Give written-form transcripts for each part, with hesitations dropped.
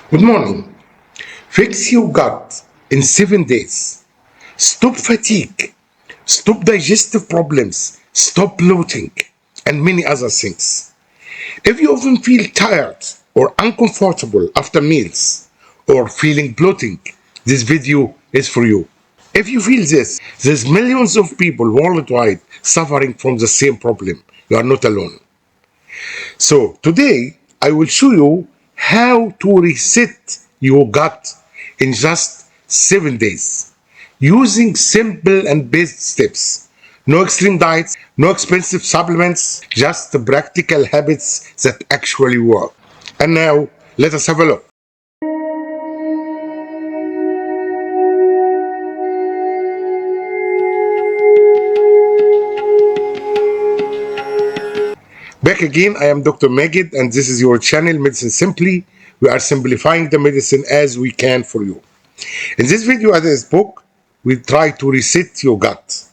Good morning. Fix your gut in 7 days. Stop fatigue. Stop digestive problems. Stop bloating. And many other things. If you often feel tired or uncomfortable after meals or feeling bloating, this video is for you. If you feel this, there's millions of people worldwide suffering from the same problem. You are not alone. So today I will show you how to reset your gut in just 7 days using simple and basic steps. No extreme diets, no expensive supplements, just the practical habits that actually work. And now let us have a look. Back again, I am Dr. Magid, and this is your channel, Medicine Simply. We are simplifying the medicine as we can for you. In this video, as I spoke, we try to reset your gut.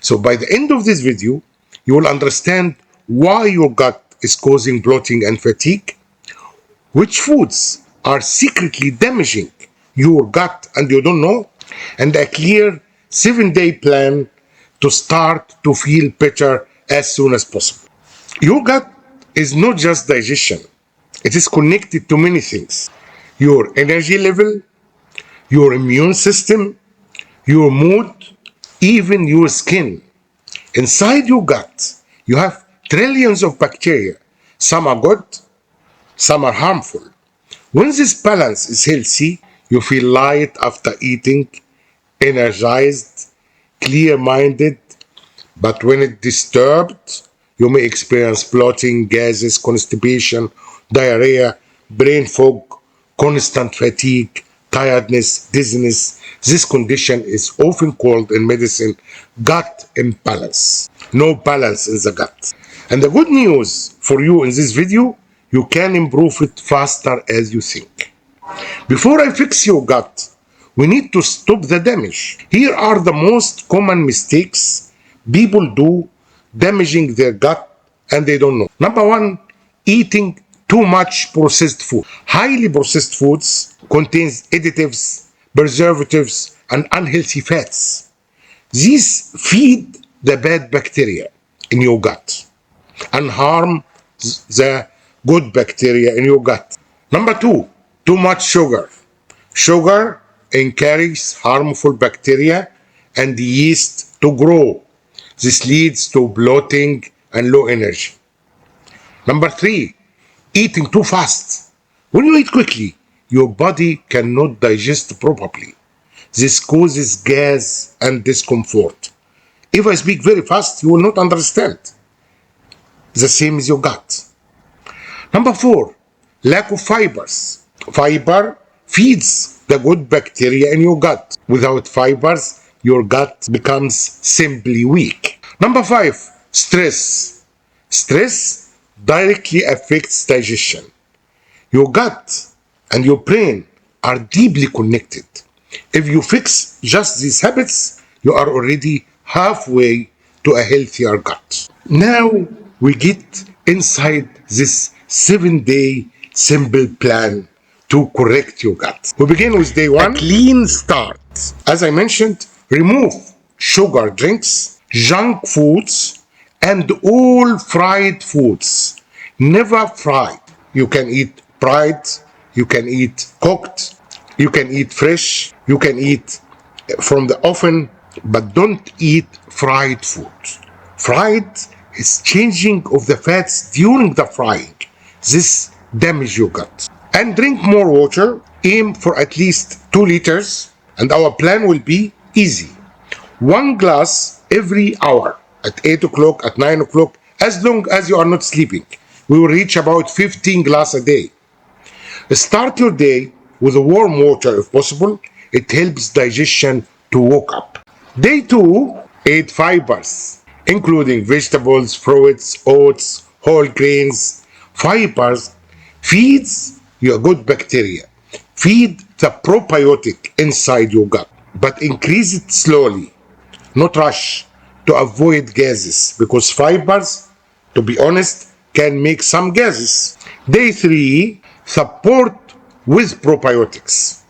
So by the end of this video, you will understand why your gut is causing bloating and fatigue, which foods are secretly damaging your gut and you don't know, and a clear 7-day plan to start to feel better as soon as possible. Your gut is not just digestion. It is connected to many things. Your energy level, your immune system, your mood, even your skin. Inside your gut, you have trillions of bacteria. Some are good, some are harmful. When this balance is healthy, you feel light after eating, energized, clear-minded. But when it's disturbed, you may experience bloating, gases, constipation, diarrhea, brain fog, constant fatigue, tiredness, dizziness. This condition is often called in medicine gut imbalance. No balance in the gut. And the good news for you in this video, you can improve it faster as you think. Before I fix your gut, we need to stop the damage. Here are the most common mistakes people do damaging their gut and they don't know. Number one, eating too much processed food. Highly processed foods contains additives, preservatives, and unhealthy fats. These feed the bad bacteria in your gut and harm the good bacteria in your gut. Number two, too much sugar. Sugar encourages harmful bacteria and yeast to grow. This leads to bloating and low energy. Number three, eating too fast. When you eat quickly, your body cannot digest properly. This causes gas and discomfort. If I speak very fast, you will not understand. The same as your gut. Number four, lack of fibers. Fiber feeds the good bacteria in your gut. Without fibers, your gut becomes simply weak. Number five, stress. Stress directly affects digestion. Your gut and your brain are deeply connected. If you fix just these habits, you are already halfway to a healthier gut. Now we get inside this 7-day simple plan to correct your gut. We begin with day one, a clean start. As I mentioned, remove sugar drinks, junk foods, and all fried foods. Never fried. You can eat fried, you can eat cooked, you can eat fresh, you can eat from the oven, but don't eat fried food. Fried is changing of the fats during the frying. This damages your gut. And drink more water. Aim for at least 2 liters. And our plan will be easy. 1 glass every hour at 8 o'clock, at 9 o'clock, as long as you are not sleeping. We will reach about 15 glasses a day. Start your day with warm water if possible. It helps digestion to wake up. Day 2, eat fibers, including vegetables, fruits, oats, whole grains. Fibers feeds your good bacteria. Feed the probiotic inside your gut, but increase it slowly, not rush, to avoid gases, because fibers, to be honest, can make some gases. Day 3, support with probiotics.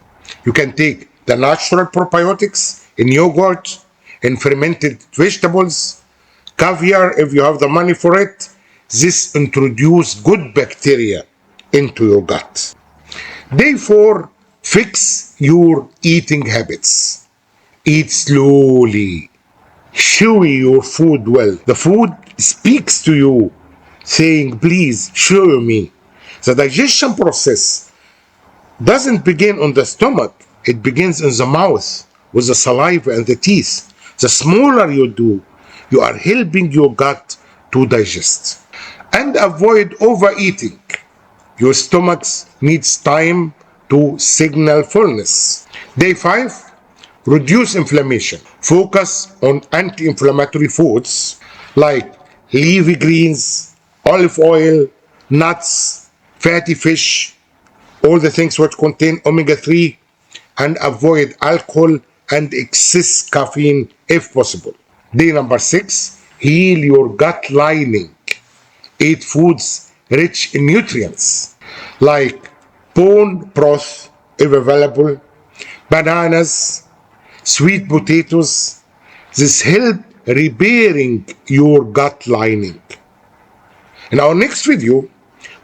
You can take the natural probiotics in yogurt, in fermented vegetables, caviar if you have the money for it. This introduces good bacteria into your gut. Day 4, fix your eating habits. Eat slowly. Chew your food well. The food speaks to you, saying, please chew me. The digestion process doesn't begin on the stomach, it begins in the mouth with the saliva and the teeth. The smaller you do, you are helping your gut to digest. And avoid overeating. Your stomach needs time to signal fullness. Day 5, reduce inflammation. Focus on anti-inflammatory foods like leafy greens, olive oil, nuts, fatty fish, all the things which contain omega-3, and avoid alcohol and excess caffeine if possible. Day number 6, heal your gut lining. Eat foods rich in nutrients like bone broth if available, bananas, sweet potatoes. This help repairing your gut lining. In our next video,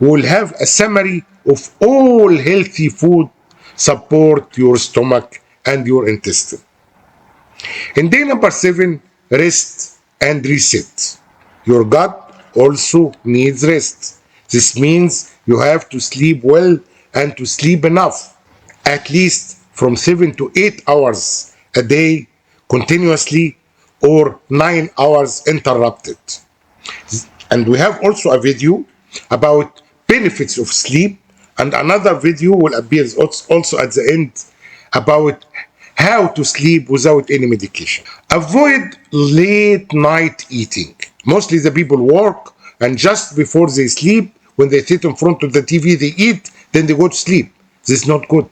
we will have a summary of all healthy food support your stomach and your intestine. In day number 7, rest and reset. Your gut also needs rest. This means you have to sleep well and to sleep enough, at least from 7 to 8 hours a day continuously or 9 hours interrupted. And we have also a video about benefits of sleep, and another video will appear also at the end about how to sleep without any medication. Avoid late night eating. Mostly the people work, and just before they sleep, when they sit in front of the TV, they eat, then they go to sleep. This is not good.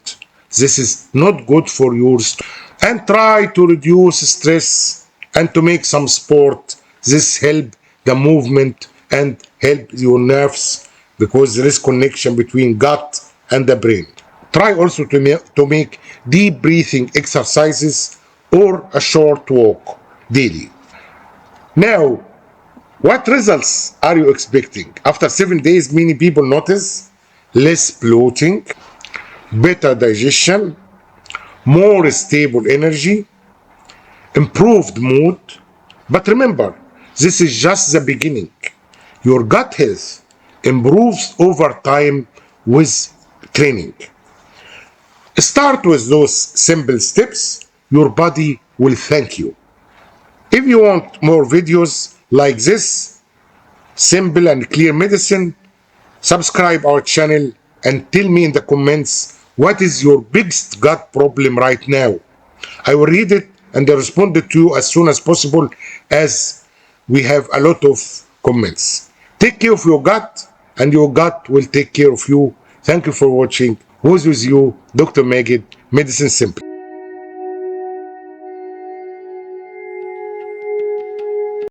This is not good for your stomach. And try to reduce stress and to make some sport. This helps the movement and help your nerves because there is connection between gut and the brain. Try also to make deep breathing exercises or a short walk daily. Now, what results are you expecting? After 7 days, many people notice less bloating, better digestion, more stable energy, improved mood. But remember, this is just the beginning. Your gut health improves over time with training. Start with those simple steps. Your body will thank you. If you want more videos like this, simple and clear medicine, subscribe our channel and tell me in the comments what is your biggest gut problem right now. I will read it and respond to you as soon as possible, as we have a lot of comments. Take care of your gut and your gut will take care of you. Thank you for watching. Who's with you, Dr. Magid, Medicine Simple.